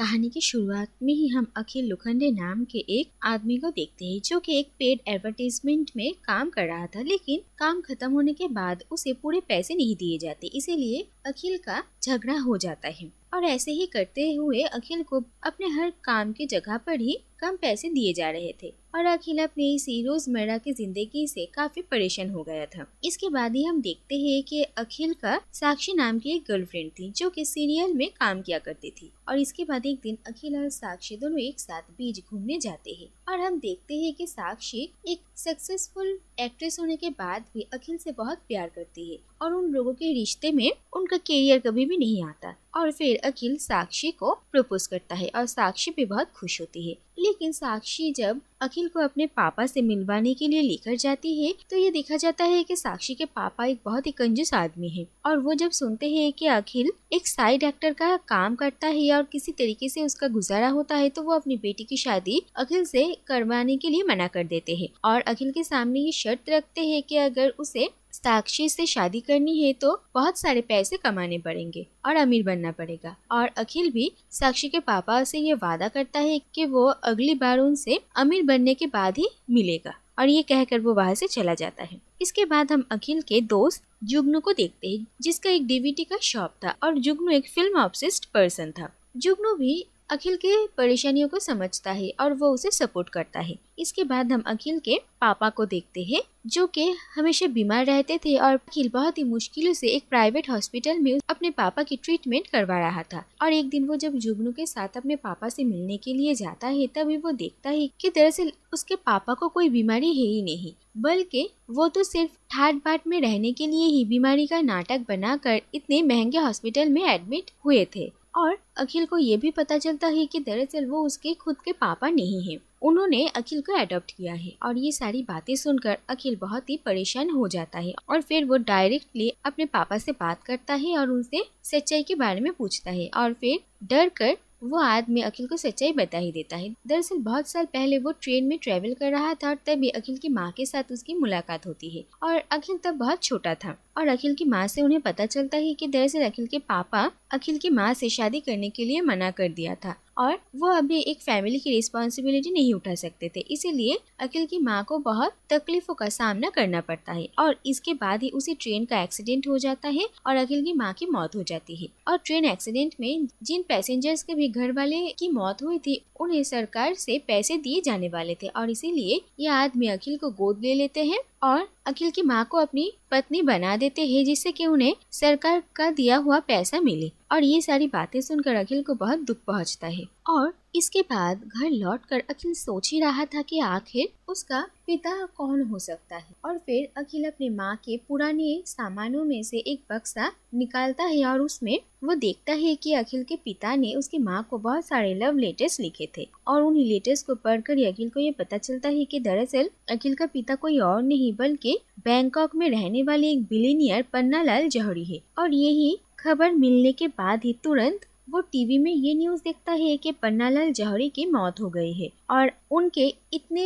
कहानी की शुरुआत में ही हम अखिल लोखंडे नाम के एक आदमी को देखते हैं जो कि एक पेड एडवर्टाइजमेंट में काम कर रहा था, लेकिन काम खत्म होने के बाद उसे पूरे पैसे नहीं दिए जाते, इसीलिए अखिल का झगड़ा हो जाता है। और ऐसे ही करते हुए अखिल को अपने हर काम की जगह पर ही कम पैसे दिए जा रहे थे और अखिल अपने इसी रोजमर्रा की जिंदगी से काफी परेशान हो गया था। इसके बाद ही हम देखते हैं कि अखिल का साक्षी नाम की एक गर्लफ्रेंड थी जो कि सीरियल में काम किया करती थी। और इसके बाद एक दिन अखिल और साक्षी दोनों एक साथ बीच घूमने जाते हैं और हम देखते हैं कि साक्षी एक सक्सेसफुल एक्ट्रेस होने के बाद भी अखिल से बहुत प्यार करती है और उन लोगों के रिश्ते में उनका करियर कभी भी नहीं आता। और फिर अखिल साक्षी को प्रपोज करता है और साक्षी भी बहुत खुश होती है। लेकिन साक्षी जब अखिल को अपने पापा से मिलवाने के लिए लेकर जाती है तो ये देखा जाता है कि साक्षी के पापा एक बहुत ही कंजूस आदमी है। और वो जब सुनते हैं कि अखिल एक साइड एक्टर का काम करता है और किसी तरीके से उसका गुजारा होता है तो वो अपनी बेटी की शादी अखिल से करवाने के लिए मना कर देते हैं और अखिल के सामने ये शर्त रखते हैं कि अगर उसे साक्षी से शादी करनी है तो बहुत सारे पैसे कमाने पड़ेंगे और अमीर बनना पड़ेगा। और अखिल भी साक्षी के पापा से ये वादा करता है कि वो अगली बार उनसे अमीर बनने के बाद ही मिलेगा और ये कहकर वो वहाँ से चला जाता है। इसके बाद हम अखिल के दोस्त जुगनू को देखते हैं जिसका एक डीवीडी का शॉप था और जुगनू एक फिल्म ऑब्सेस्ड पर्सन था। जुगनू भी अखिल के परेशानियों को समझता है और वो उसे सपोर्ट करता है। इसके बाद हम अखिल के पापा को देखते हैं जो कि हमेशा बीमार रहते थे और अखिल बहुत ही मुश्किलों से एक प्राइवेट हॉस्पिटल में अपने पापा की ट्रीटमेंट करवा रहा था। और एक दिन वो जब जुगनू के साथ अपने पापा से मिलने के लिए जाता है तभी वो देखता है कि दरअसल उसके पापा को कोई बीमारी है ही नहीं, बल्कि वो तो सिर्फ ठाट बाट में रहने के लिए ही बीमारी का नाटक बनाकर इतने महंगे हॉस्पिटल में एडमिट हुए थे। और अखिल को ये भी पता चलता है कि दरअसल वो उसके खुद के पापा नहीं हैं, उन्होंने अखिल को अडॉप्ट किया है। और ये सारी बातें सुनकर अखिल बहुत ही परेशान हो जाता है और फिर वो डायरेक्टली अपने पापा से बात करता है और उनसे सच्चाई के बारे में पूछता है और फिर डर कर वो आदमी अखिल को सच्चाई बता ही देता है। दरअसल बहुत साल पहले वो ट्रेन में ट्रेवल कर रहा था और तभी अखिल की माँ के साथ उसकी मुलाकात होती है और अखिल तब बहुत छोटा था और अखिल की माँ से उन्हें पता चलता है कि दरअसल अखिल के पापा अखिल की माँ से शादी करने के लिए मना कर दिया था और वो अभी एक फैमिली की रिस्पॉन्सिबिलिटी नहीं उठा सकते थे, इसीलिए अखिल की माँ को बहुत तकलीफों का सामना करना पड़ता है। और इसके बाद ही उसी ट्रेन का एक्सीडेंट हो जाता है और अखिल की माँ की मौत हो जाती है। और ट्रेन एक्सीडेंट में जिन पैसेंजर्स के भी घर वाले की मौत हुई थी उन्हें सरकार से पैसे दिए जाने वाले थे और इसीलिए ये आदमी अखिल को गोद ले लेते हैं और अखिल की माँ को अपनी पत्नी बना देते हैं जिससे कि उन्हें सरकार का दिया हुआ पैसा मिले। और ये सारी बातें सुनकर अखिल को बहुत दुख पहुंचता है और इसके बाद घर लौटकर अखिल सोच ही रहा था कि आखिर उसका पिता कौन हो सकता है। और फिर अखिल अपनी माँ के पुराने सामानों में से एक बक्सा निकालता है और उसमें वो देखता है कि अखिल के पिता ने उसकी माँ को बहुत सारे लव लेटर्स लिखे थे और उन्हीं लेटर्स को पढ़कर अखिल को ये पता चलता है कि दरअसल अखिल का पिता कोई और नहीं बल्कि बैंकॉक में रहने वाले एक बिलियनियर पन्नालाल जौहरी है। और यही खबर मिलने के बाद ही तुरंत वो टीवी में ये न्यूज देखता है कि पन्नालाल जौहरी की मौत हो गई है और उनके इतने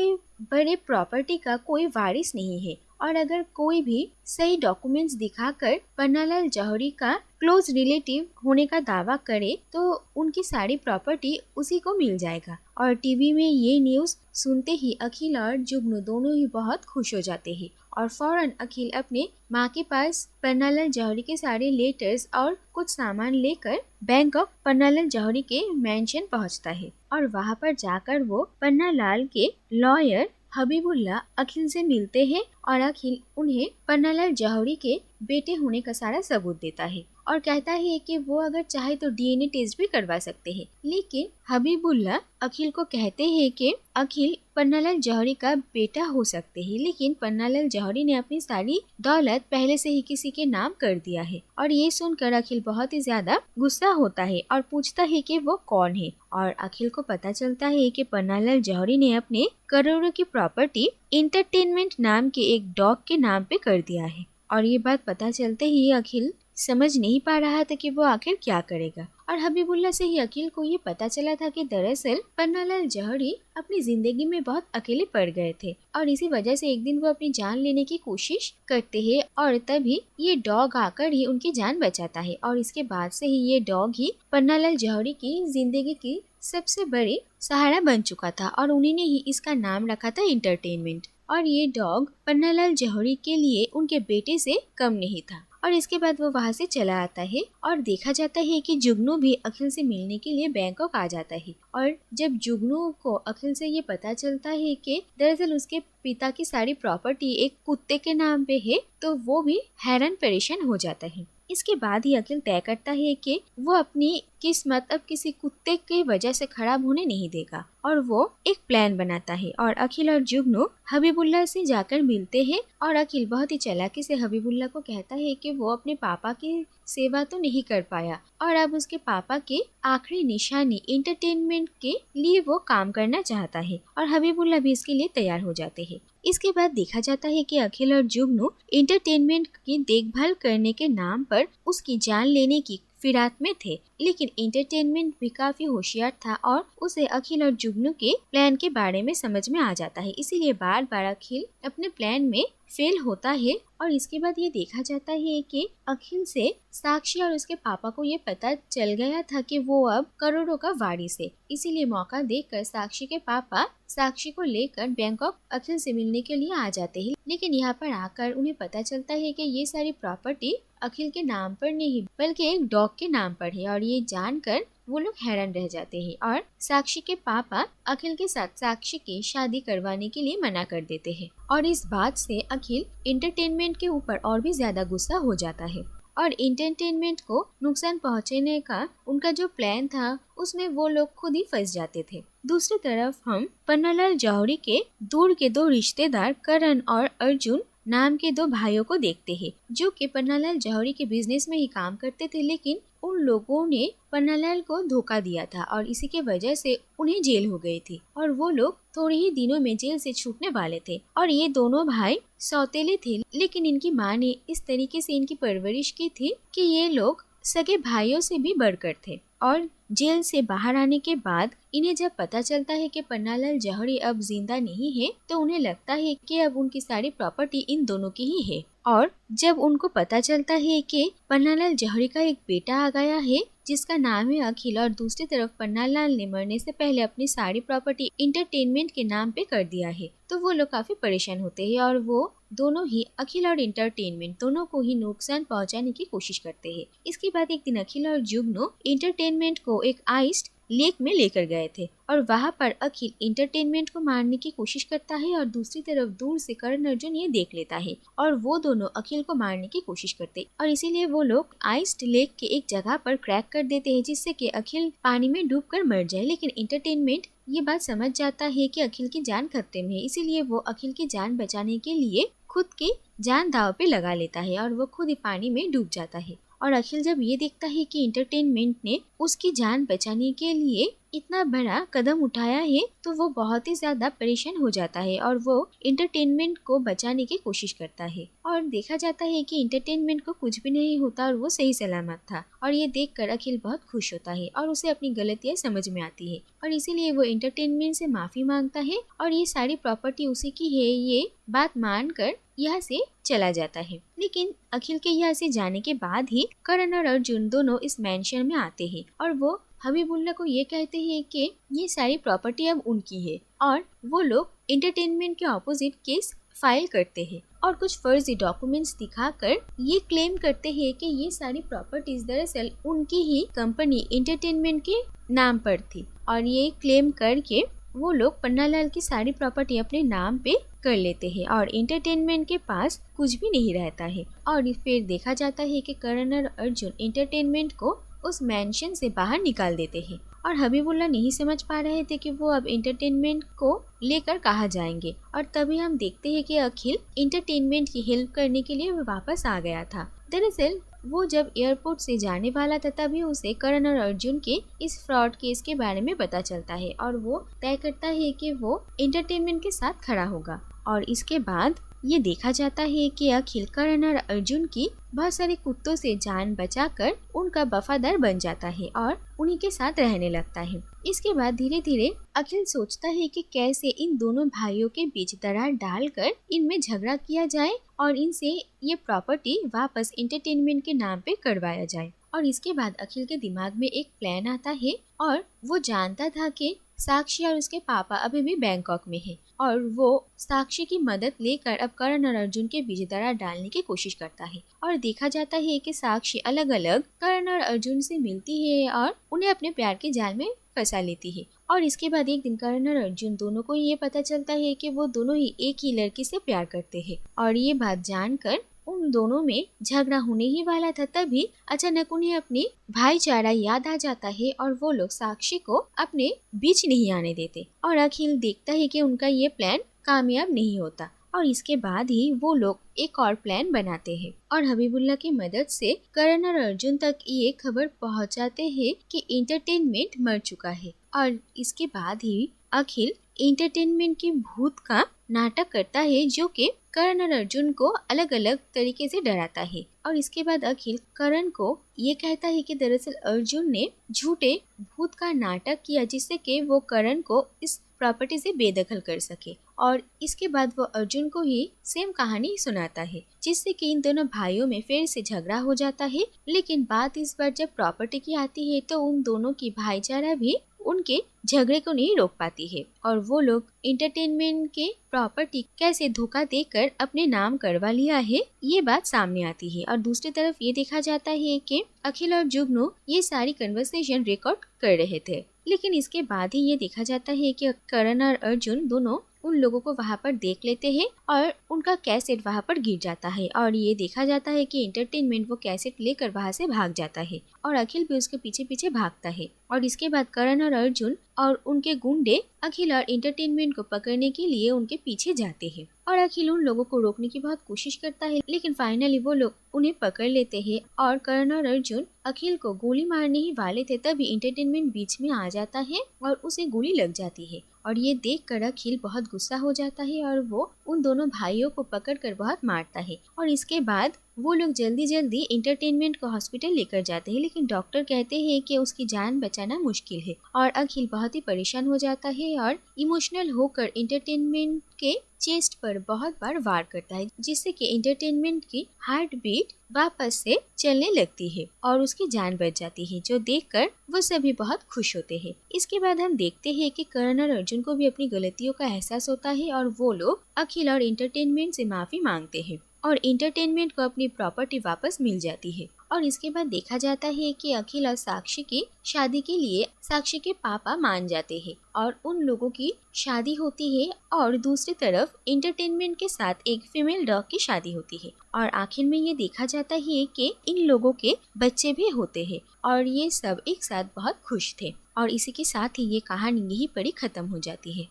बड़े प्रॉपर्टी का कोई वारिस नहीं है और अगर कोई भी सही डॉक्यूमेंट्स दिखाकर पन्नालाल जौहरी का क्लोज रिलेटिव होने का दावा करे तो उनकी सारी प्रॉपर्टी उसी को मिल जाएगा। और टीवी में ये न्यूज सुनते ही अखिल और जुगनू दोनों ही बहुत खुश हो जाते हैं और फौरन अखिल अपने माँ के पास पन्नालाल जौहरी के सारे लेटर्स और कुछ सामान लेकर बैंकॉक पन्नालाल जौहरी के मैंशन पहुँचता है और वहाँ पर जाकर वो पन्नालाल के लॉयर हबीबुल्ला अखिल से मिलते हैं और अखिल उन्हें पन्नालाल जौहरी के बेटे होने का सारा सबूत देता है और कहता है कि वो अगर चाहे तो डीएनए टेस्ट भी करवा सकते हैं। लेकिन हबीबुल्ला अखिल को कहते हैं कि अखिल पन्नालाल जौहरी का बेटा हो सकते हैं, लेकिन पन्नालाल जौहरी ने अपनी सारी दौलत पहले से ही किसी के नाम कर दिया है। और ये सुनकर अखिल बहुत ही ज्यादा गुस्सा होता है और पूछता है कि वो कौन है और अखिल को पता चलता है कि पन्नालाल जौहरी ने अपने करोड़ों की प्रॉपर्टी एंटरटेनमेंट नाम के एक डॉग के नाम पे कर दिया है। और ये बात पता चलते ही अखिल समझ नहीं पा रहा था कि वो आखिर क्या करेगा। और हबीबुल्ला से ही अखिल को ये पता चला था कि दरअसल पन्नालाल जौहरी अपनी जिंदगी में बहुत अकेले पड़ गए थे और इसी वजह से एक दिन वो अपनी जान लेने की कोशिश करते हैं और तभी ये डॉग आकर ही उनकी जान बचाता है। और इसके बाद से ही ये डॉग ही पन्नालाल जौहरी की जिंदगी की सबसे बड़ी सहारा बन चुका था और उन्हीं ने ही इसका नाम रखा था एंटरटेनमेंट। और ये डॉग पन्नालाल जौहरी के लिए उनके बेटे से कम नहीं था। और इसके बाद वो वहाँ से चला आता है और देखा जाता है कि जुगनू भी अखिल से मिलने के लिए बैंकॉक आ जाता है। और जब जुगनू को अखिल से ये पता चलता है कि दरअसल उसके पिता की सारी प्रॉपर्टी एक कुत्ते के नाम पे है तो वो भी हैरान परेशान हो जाता है। इसके बाद ही अखिल तय करता है कि वो अपनी किस्मत अब किसी कुत्ते की वजह से खराब होने नहीं देगा और वो एक प्लान बनाता है और अखिल और जुगनू हबीबुल्ला से जाकर मिलते हैं। और अखिल बहुत ही चालाकी से हबीबुल्ला को कहता है कि वो अपने पापा की सेवा तो नहीं कर पाया और अब उसके पापा के आखिरी निशानी एंटरटेनमेंट के लिए वो काम करना चाहता है और हबीबुल्ला भी इसके लिए तैयार हो जाते हैं। इसके बाद देखा जाता है कि अखिल और जुगनू एंटरटेनमेंट की देखभाल करने के नाम पर उसकी जान लेने की फिराक में थे, लेकिन एंटरटेनमेंट भी काफी होशियार था और उसे अखिल और जुगनू के प्लान के बारे में समझ में आ जाता है। इसीलिए बार बार अखिल अपने प्लान में फेल होता है। और इसके बाद ये देखा जाता है कि अखिल से साक्षी और उसके पापा को ये पता चल गया था कि वो अब करोड़ों का वारिस है। इसीलिए मौका देखकर साक्षी के पापा साक्षी को लेकर बैंकॉक अखिल से मिलने के लिए आ जाते हैं। लेकिन यहाँ पर आकर उन्हें पता चलता है कि ये सारी प्रॉपर्टी अखिल के नाम पर नहीं बल्कि एक डॉग के नाम पर है और ये जानकर वो लोग हैरान रह जाते हैं और साक्षी के पापा अखिल के साथ साक्षी की शादी करवाने के लिए मना कर देते हैं। और इस बात से अखिल एंटरटेनमेंट के ऊपर और भी ज्यादा गुस्सा हो जाता है और एंटरटेनमेंट को नुकसान पहुंचाने का उनका जो प्लान था उसमें वो लोग खुद ही फंस जाते थे। दूसरी तरफ हम पन्नालाल जौहरी के दूर के दो रिश्तेदार करण और अर्जुन नाम के दो भाइयों को देखते हैं जो कि पन्नालाल जौहरी के बिजनेस में ही काम करते थे, लेकिन उन लोगों ने पन्नालाल को धोखा दिया था और इसी के वजह से उन्हें जेल हो गई थी और वो लोग थोड़े ही दिनों में जेल से छूटने वाले थे। और ये दोनों भाई सौतेले थे, लेकिन इनकी माँ ने इस तरीके से इनकी परवरिश की थी कि ये लोग सगे भाइयों से भी बढ़कर थे। और जेल से बाहर आने के बाद इन्हें जब पता चलता है कि पन्नालाल जौहरी अब जिंदा नहीं है तो उन्हें लगता है कि अब उनकी सारी प्रॉपर्टी इन दोनों की ही है। और जब उनको पता चलता है कि पन्नालाल जौहरी का एक बेटा आ गया है जिसका नाम है अखिल और दूसरी तरफ पन्नालाल ने मरने से पहले अपनी सारी प्रॉपर्टी एंटरटेनमेंट के नाम पे कर दिया है तो वो लोग काफी परेशान होते हैं और वो दोनों ही अखिल और एंटरटेनमेंट दोनों को ही नुकसान पहुंचाने की कोशिश करते हैं। इसके बाद एक दिन अखिल और जुगनू एंटरटेनमेंट को एक आइस लेक में लेकर गए थे और वहाँ पर अखिल एंटरटेनमेंट को मारने की कोशिश करता है और दूसरी तरफ दूर से करण अर्जुन ये देख लेता है और वो दोनों अखिल को मारने की कोशिश करते और इसीलिए वो लोग आइस लेक के एक जगह पर क्रैक कर देते हैं जिससे कि अखिल पानी में डूबकर मर जाए। लेकिन एंटरटेनमेंट ये बात समझ जाता है कि अखिल की जान खतरे में है, इसीलिए वो अखिल की जान बचाने के लिए खुद की जान दाव पे लगा लेता है और वो खुद ही पानी में डूब जाता है। और अखिल जब ये देखता है कि एंटरटेनमेंट ने उसकी जान बचाने के लिए इतना बड़ा कदम उठाया है तो वो बहुत ही ज्यादा परेशान हो जाता है और वो एंटरटेनमेंट को बचाने की कोशिश करता है। और देखा जाता है कि एंटरटेनमेंट को कुछ भी नहीं होता और वो सही सलामत था और ये देखकर अखिल बहुत खुश होता है और उसे अपनी गलतियां समझ में आती है और इसीलिए वो एंटरटेनमेंट से माफी मांगता है और ये सारी प्रॉपर्टी उसी की है ये बात मानकर यहाँ से चला जाता है। लेकिन अखिल के यहाँ से जाने के बाद ही करण और अर्जुन दोनों इस मैंशन में आते हैं और वो हबीबुल्ला को ये कहते हैं कि ये सारी प्रॉपर्टी अब उनकी है और वो लोग एंटरटेनमेंट के ऑपोजिट केस फाइल करते हैं और कुछ फर्जी डॉक्यूमेंट्स दिखाकर ये क्लेम करते हैं कि ये सारी प्रॉपर्टीज दरअसल उनकी ही कंपनी एंटरटेनमेंट के नाम पर थी और ये क्लेम करके वो लोग पन्नालाल की सारी प्रॉपर्टी अपने नाम पे कर लेते हैं और एंटरटेनमेंट के पास कुछ भी नहीं रहता है। और फिर देखा जाता है कि करण और अर्जुन एंटरटेनमेंट को उस मैंशन से बाहर निकाल देते हैं और हबीबुल्ला नहीं समझ पा रहे थे कि वो अब एंटरटेनमेंट को लेकर कहाँ जाएंगे। और तभी हम देखते हैं कि अखिल एंटरटेनमेंट की हेल्प करने के लिए वापस आ गया था। दरअसल वो जब एयरपोर्ट से जाने वाला था तभी उसे करण और अर्जुन के इस फ्रॉड केस के बारे में पता चलता है और वो तय करता है कि वो एंटरटेनमेंट के साथ खड़ा होगा। और इसके बाद ये देखा जाता है कि अखिल करण और अर्जुन की बहुत सारे कुत्तों से जान बचाकर उनका वफादार बन जाता है और उन्हीं के साथ रहने लगता है। इसके बाद धीरे धीरे अखिल सोचता है कि कैसे इन दोनों भाइयों के बीच दरार डालकर इनमें झगड़ा किया जाए और इनसे ये प्रॉपर्टी वापस एंटरटेनमेंट के नाम पे करवाया जाए। और इसके बाद अखिल के दिमाग में एक प्लान आता है और वो जानता था कि साक्षी और उसके पापा अभी भी बैंकॉक में है और वो साक्षी की मदद लेकर अब करण और अर्जुन के बीच दरार डालने की कोशिश करता है। और देखा जाता है कि साक्षी अलग अलग करण और अर्जुन से मिलती है और उन्हें अपने प्यार के जाल में फंसा लेती है। और इसके बाद एक दिन करण और अर्जुन दोनों को ये पता चलता है कि वो दोनों ही एक ही लड़की से प्यार करते हैं और ये बात जानकर उन दोनों में झगड़ा होने ही वाला था। तभी अचानक उन्हें अपनी भाईचारा याद आ जाता है और वो लोग साक्षी को अपने बीच नहीं आने देते और अखिल देखता है कि उनका ये प्लान कामयाब नहीं होता। और इसके बाद ही वो लोग एक और प्लान बनाते हैं और हबीबुल्ला की मदद से करण और अर्जुन तक ये खबर पहुंचाते हैं कि एंटरटेनमेंट मर चुका है। और इसके बाद ही अखिल एंटरटेनमेंट के भूत का नाटक करता है जो कि करण और अर्जुन को अलग अलग तरीके से डराता है। और इसके बाद अखिल करण को ये कहता है कि दरअसल अर्जुन ने झूठे भूत का नाटक किया जिससे कि वो करण को इस प्रॉपर्टी से बेदखल कर सके। और इसके बाद वो अर्जुन को ही सेम कहानी सुनाता है जिससे कि इन दोनों भाइयों में फिर से झगड़ा हो जाता है। लेकिन बात इस बार जब प्रॉपर्टी की आती है तो उन दोनों की भाईचारा भी उनके झगड़े को नहीं रोक पाती है और वो लोग एंटरटेनमेंट के प्रॉपर्टी कैसे धोखा देकर अपने नाम करवा लिया है ये बात सामने आती है। और दूसरी तरफ ये देखा जाता है कि अखिल और जुगनू ये सारी कन्वर्सेशन रिकॉर्ड कर रहे थे। लेकिन इसके बाद ही ये देखा जाता है कि करण और अर्जुन दोनों उन लोगों को वहाँ पर देख लेते हैं और उनका कैसेट वहाँ पर गिर जाता है और ये देखा जाता है कि एंटरटेनमेंट वो कैसेट लेकर वहाँ से भाग जाता है और अखिल भी उसके पीछे पीछे भागता है। और इसके बाद करण और अर्जुन और उनके गुंडे अखिल और एंटरटेनमेंट को पकड़ने के लिए उनके पीछे जाते हैं और अखिल उन लोगों को रोकने की बहुत कोशिश करता है लेकिन फाइनली वो लोग उन्हें पकड़ लेते हैं और करण और अर्जुन अखिल को गोली मारने ही वाले थे तभी एंटरटेनमेंट बीच में आ जाता है और उसे गोली लग जाती है। और ये देखकर अखिल बहुत गुस्सा हो जाता है और वो उन दोनों भाइयों को पकड़कर बहुत मारता है। और इसके बाद वो लोग जल्दी जल्दी एंटरटेनमेंट को हॉस्पिटल लेकर जाते हैं लेकिन डॉक्टर कहते हैं कि उसकी जान बचाना मुश्किल है। और अखिल बहुत ही परेशान हो जाता है और इमोशनल होकर एंटरटेनमेंट के चेस्ट पर बहुत बार वार करता है जिससे कि एंटरटेनमेंट की हार्ट बीट वापस से चलने लगती है और उसकी जान बच जाती है जो देखकर वो सभी बहुत खुश होते हैं। इसके बाद हम देखते हैं कि करण और अर्जुन को भी अपनी गलतियों का एहसास होता है और वो लोग अखिल और एंटरटेनमेंट से माफी मांगते हैं और एंटरटेनमेंट को अपनी प्रॉपर्टी वापस मिल जाती है। और इसके बाद देखा जाता है कि अखिल और साक्षी की शादी के लिए साक्षी के पापा मान जाते हैं और उन लोगों की शादी होती है और दूसरी तरफ एंटरटेनमेंट के साथ एक फीमेल डॉग की शादी होती है। और आखिर में ये देखा जाता है कि इन लोगों के बच्चे भी होते हैं और ये सब एक साथ बहुत खुश थे। और इसी के साथ ही ये कहानी यहीं पर ही खत्म हो जाती है।